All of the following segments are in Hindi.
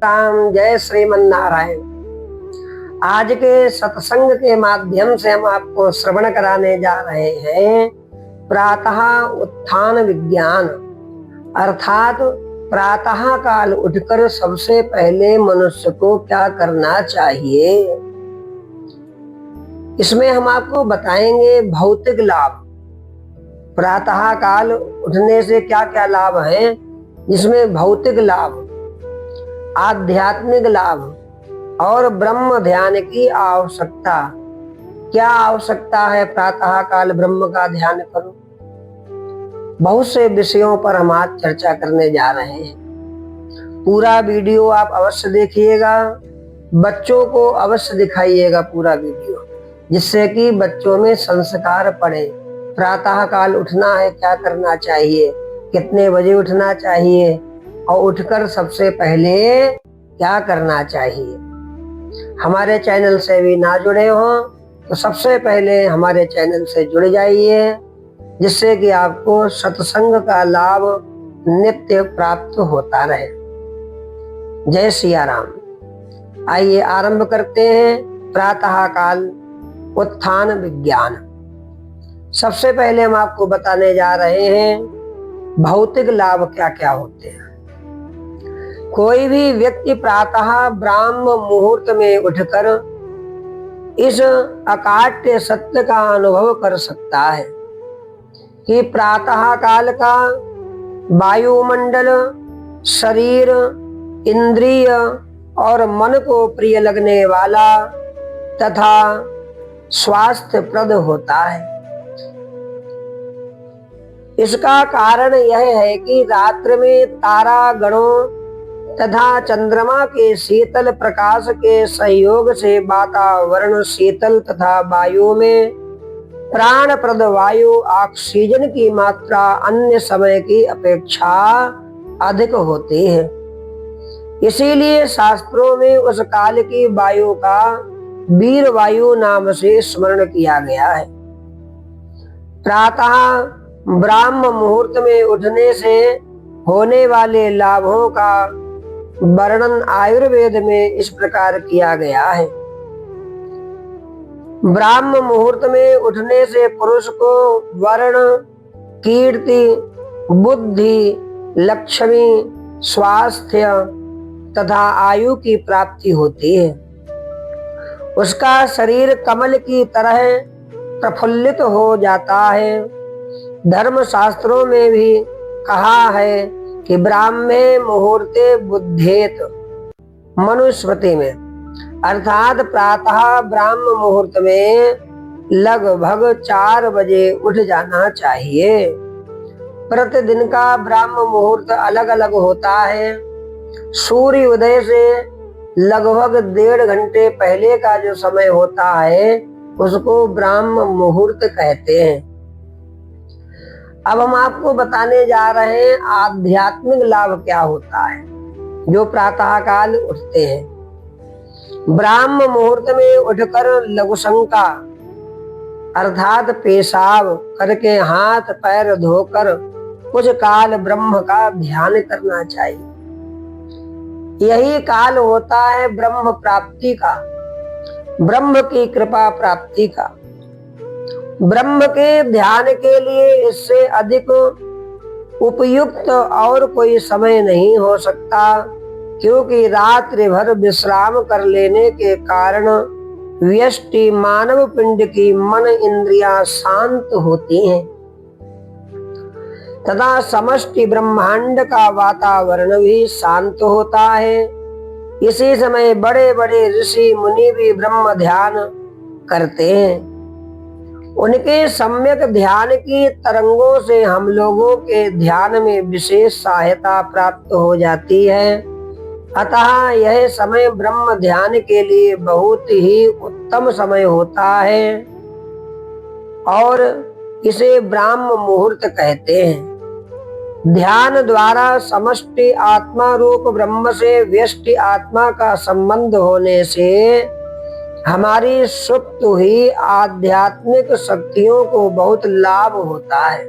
राम जय श्रीमन नारायण। आज के सत्संग के माध्यम से हम आपको श्रवण कराने जा रहे हैं प्रातः उत्थान विज्ञान, अर्थात प्रातः काल उठकर सबसे पहले मनुष्य को क्या करना चाहिए। इसमें हम आपको बताएंगे भौतिक लाभ। प्रातः काल उठने से क्या क्या लाभ है, जिसमें भौतिक लाभ, आध्यात्मिक लाभ और ब्रह्म ध्यान की आवश्यकता। क्या आवश्यकता है प्रातः काल ब्रह्म का ध्यान करो। बहुत से विषयों पर हम आज चर्चा करने जा रहे हैं। पूरा वीडियो आप अवश्य देखिएगा, बच्चों को अवश्य दिखाइएगा पूरा वीडियो, जिससे कि बच्चों में संस्कार पड़े। प्रातः काल उठना है, क्या करना चाहिए, कितने बजे उठना चाहिए और उठकर सबसे पहले क्या करना चाहिए। हमारे चैनल से भी ना जुड़े हो तो सबसे पहले हमारे चैनल से जुड़ जाइए, जिससे कि आपको सत्संग का लाभ नित्य प्राप्त होता रहे। जय सिया राम। आइए आरंभ करते हैं प्रातः काल उत्थान विज्ञान। सबसे पहले हम आपको बताने जा रहे हैं भौतिक लाभ क्या क्या होते हैं। कोई भी व्यक्ति प्रातः ब्राह्म मुहूर्त में उठकर इस अकाट्य सत्य का अनुभव कर सकता है कि प्रातः काल का वायुमंडल शरीर, इंद्रिय और मन को प्रिय लगने वाला तथा स्वास्थ्यप्रद होता है। इसका कारण यह है कि रात्रि में तारा गणों तथा चंद्रमा के शीतल प्रकाश के सहयोग से वातावरण शीतल तथा वायु में प्राणप्रद वायु ऑक्सीजन की मात्रा अन्य समय की अपेक्षा अधिक होती है। इसीलिए शास्त्रों में उस काल की वायु का वीर वायु नाम से स्मरण किया गया है। प्रातः ब्राह्म मुहूर्त में उठने से होने वाले लाभों का वर्णन आयुर्वेद में इस प्रकार किया गया है। ब्राह्म मुहूर्त में उठने से पुरुष को वर्ण, कीर्ति, बुद्धि, लक्ष्मी, स्वास्थ्य तथा आयु की प्राप्ति होती है। उसका शरीर कमल की तरह प्रफुल्लित हो जाता है। धर्म शास्त्रों में भी कहा है कि ब्राह्मे मुहूर्ते बुद्धेत, मनुस्मृति में, अर्थात प्रातः ब्राह्म मुहूर्त में लगभग 4 बजे उठ जाना चाहिए। प्रतिदिन का ब्राह्म मुहूर्त अलग अलग होता है। सूर्य उदय से लगभग 1.5 घंटे पहले का जो समय होता है उसको ब्राह्म मुहूर्त कहते हैं। अब हम आपको बताने जा रहे हैं आध्यात्मिक लाभ क्या होता है जो प्रातः काल उठते हैं। ब्राह्म मुहूर्त में उठकर लघुशंका अर्थात पेशाब करके हाथ पैर धोकर कुछ काल ब्रह्म का ध्यान करना चाहिए। यही काल होता है ब्रह्म प्राप्ति का, ब्रह्म की कृपा प्राप्ति का। ब्रह्म के ध्यान के लिए इससे अधिक उपयुक्त और कोई समय नहीं हो सकता, क्योंकि रात्रि भर विश्राम कर लेने के कारण व्यष्टि मानव पिंड की मन इंद्रियां शांत होती हैं तथा समष्टि ब्रह्मांड का वातावरण भी शांत होता है। इसी समय बड़े बड़े ऋषि मुनि भी ब्रह्म ध्यान करते हैं। उनके सम्यक ध्यान की तरंगों से हम लोगों के ध्यान में विशेष सहायता प्राप्त हो जाती है। अतः यह समय ब्रह्म ध्यान के लिए बहुत ही उत्तम समय होता है और इसे ब्राह्म मुहूर्त कहते हैं। ध्यान द्वारा समष्टि आत्मा रूप ब्रह्म से व्यष्टि आत्मा का संबंध होने से हमारी सुप्त हुई आध्यात्मिक शक्तियों को बहुत लाभ होता है।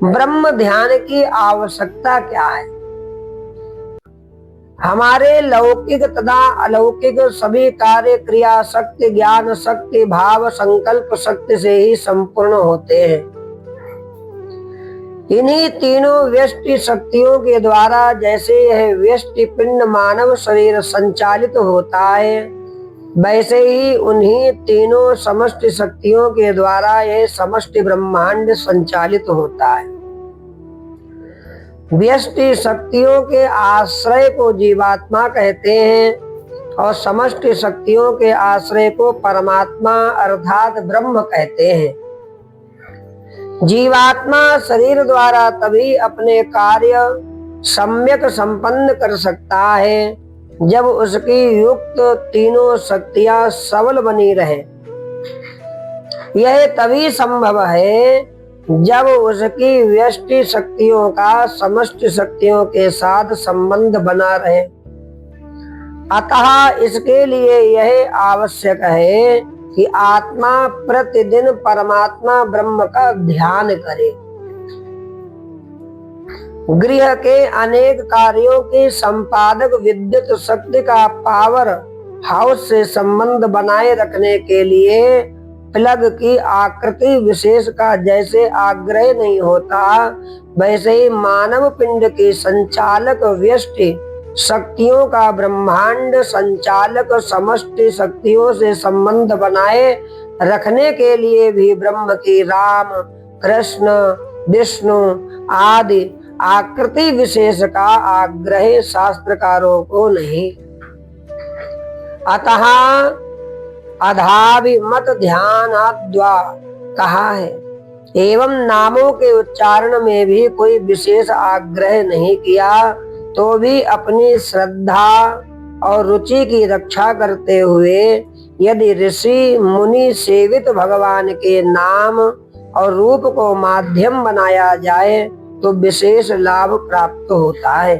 ब्रह्म ध्यान की आवश्यकता क्या है? हमारे लौकिक तथा अलौकिक सभी कार्य क्रिया शक्ति, ज्ञान शक्ति, भाव संकल्प शक्ति से ही संपूर्ण होते हैं। इन्हीं तीनों व्यष्टि शक्तियों के द्वारा जैसे यह व्यष्टि पिंड मानव शरीर संचालित होता है, वैसे ही उन्हीं तीनों समष्टि शक्तियों के द्वारा यह समष्टि ब्रह्मांड संचालित होता है। व्यष्टि शक्तियों के आश्रय को जीवात्मा कहते हैं और समष्टि शक्तियों के आश्रय को परमात्मा अर्थात ब्रह्म कहते हैं। जीवात्मा शरीर द्वारा तभी अपने कार्य सम्यक संपन्न कर सकता है जब उसकी युक्त तीनों शक्तियां सबल बनी रहे। यह तभी संभव है जब उसकी व्यष्टि शक्तियों का समष्टि शक्तियों के साथ संबंध बना रहे। अतः इसके लिए यह आवश्यक है कि आत्मा प्रतिदिन परमात्मा ब्रह्म का ध्यान करे। गृह के अनेक कार्यों की संपादक विद्युत शक्ति का पावर हाउस से संबंध बनाए रखने के लिए प्लग की आकृति विशेष का जैसे आग्रह नहीं होता, वैसे ही मानव पिंड की संचालक व्यष्टि शक्तियों का ब्रह्मांड संचालक समष्टि शक्तियों से संबंध बनाए रखने के लिए भी ब्रह्म की राम, कृष्ण, विष्णु आदि आकृति विशेष का आग्रह शास्त्रकारों को नहीं। अतः अधाभिमत ध्यानाद्वा कहा है। एवं नामों के उच्चारण में भी कोई विशेष आग्रह नहीं किया, तो भी अपनी श्रद्धा और रुचि की रक्षा करते हुए यदि ऋषि मुनि सेवित भगवान के नाम और रूप को माध्यम बनाया जाए तो विशेष लाभ प्राप्त होता है।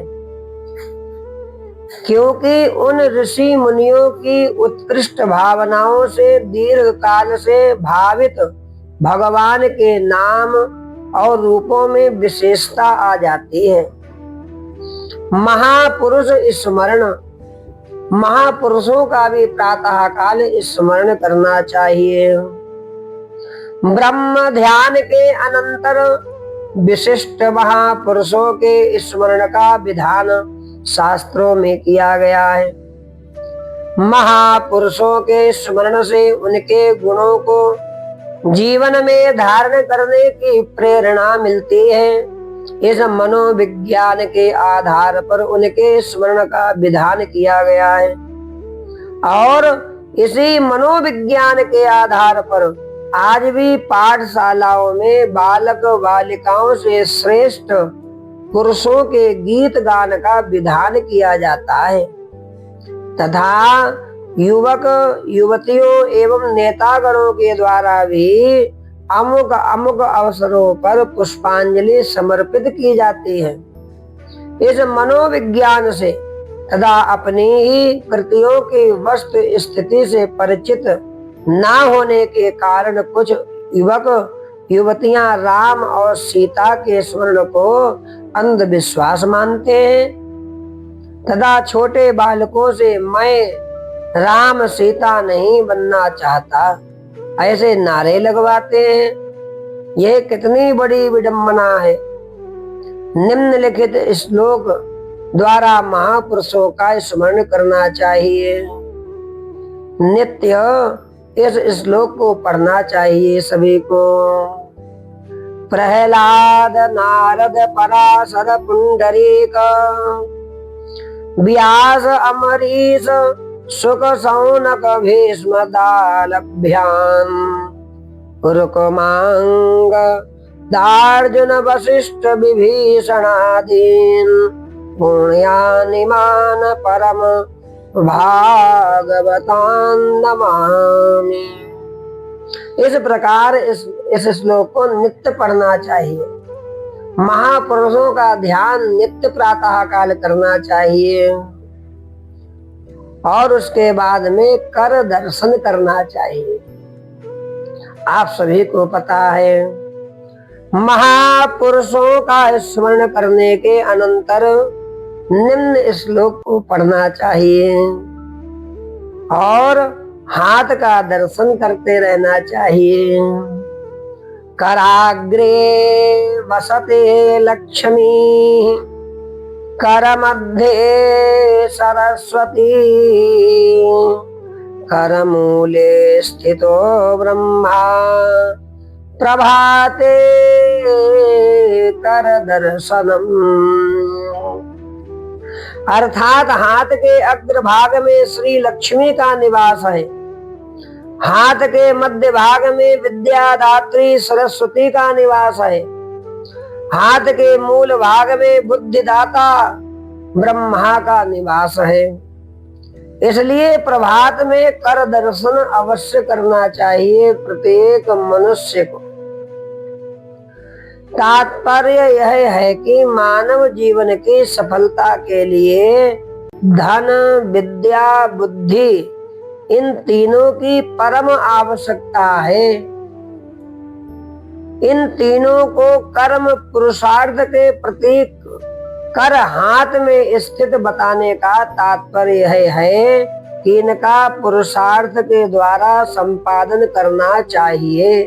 क्योंकि उन ऋषि मुनियों की उत्कृष्ट भावनाओं से दीर्घ काल से भावित भगवान के नाम और रूपों में विशेषता आ जाती है। महापुरुष स्मरण, महापुरुषों का भी प्रातः काल स्मरण करना चाहिए। ब्रह्म ध्यान के अनंतर विशिष्ट महापुरुषों के स्मरण का विधान शास्त्रों में किया गया है। महापुरुषों के स्मरण से उनके गुणों को जीवन में धारण करने की प्रेरणा मिलती है। इस मनोविज्ञान के आधार पर उनके स्मरण का विधान किया गया है और इसी मनोविज्ञान के आधार पर आज भी पाठशालाओं में बालक बालिकाओं से श्रेष्ठ पुरुषों के गीत गान का विधान किया जाता है तथा युवक युवतियों एवं नेतागणों के द्वारा भी अमुक अमुक अवसरों पर पुष्पांजलि समर्पित की जाती है। इस मनोविज्ञान से तथा अपनी ही कृतियों की वस्तु स्थिति से परिचित न होने के कारण कुछ युवक युवतियां राम और सीता के स्मरण को अंधविश्वास मानते हैं तथा छोटे बालकों से मैं राम सीता नहीं बनना चाहता ऐसे नारे लगवाते हैं। यह कितनी बड़ी विडंबना है। निम्नलिखित श्लोक द्वारा महापुरुषों का स्मरण करना चाहिए। नित्य इस श्लोक को पढ़ना चाहिए सभी को। प्रहलाद नारद पराशर पुंडरीक व्यास अमरीश सुख सौनक भीष्म दालभ्याम रुकमांग दार्जुन वशिष्ठ विभीषणादीन पुण्यानिमान परम भागवतान नमामि। इस प्रकार इस श्लोक को नित्य पढ़ना चाहिए। महापुरुषों का ध्यान नित्य प्रातः काल करना चाहिए और उसके बाद में कर दर्शन करना चाहिए। आप सभी को पता है महापुरुषों का स्मरण करने के अनंतर निम्न श्लोक को पढ़ना चाहिए और हाथ का दर्शन करते रहना चाहिए। कराग्रे वसते लक्ष्मी, कर मध्ये सरस्वती, कर मूले स्थितो ब्रह्मा, प्रभाते कर दर्शनम। अर्थात हाथ के अग्रभाग में श्री लक्ष्मी का निवास है, हाथ के मध्य भाग में विद्यादात्री सरस्वती का निवास है, हाथ के मूल भाग में बुद्धिदाता ब्रह्मा का निवास है। इसलिए प्रभात में कर दर्शन अवश्य करना चाहिए प्रत्येक मनुष्य को। तात्पर्य यह है कि मानव जीवन की सफलता के लिए धन, विद्या, बुद्धि इन तीनों की परम आवश्यकता है। इन तीनों को कर्म पुरुषार्थ के प्रतीक कर हाथ में स्थित बताने का तात्पर्य है कि इनका पुरुषार्थ के द्वारा संपादन करना चाहिए।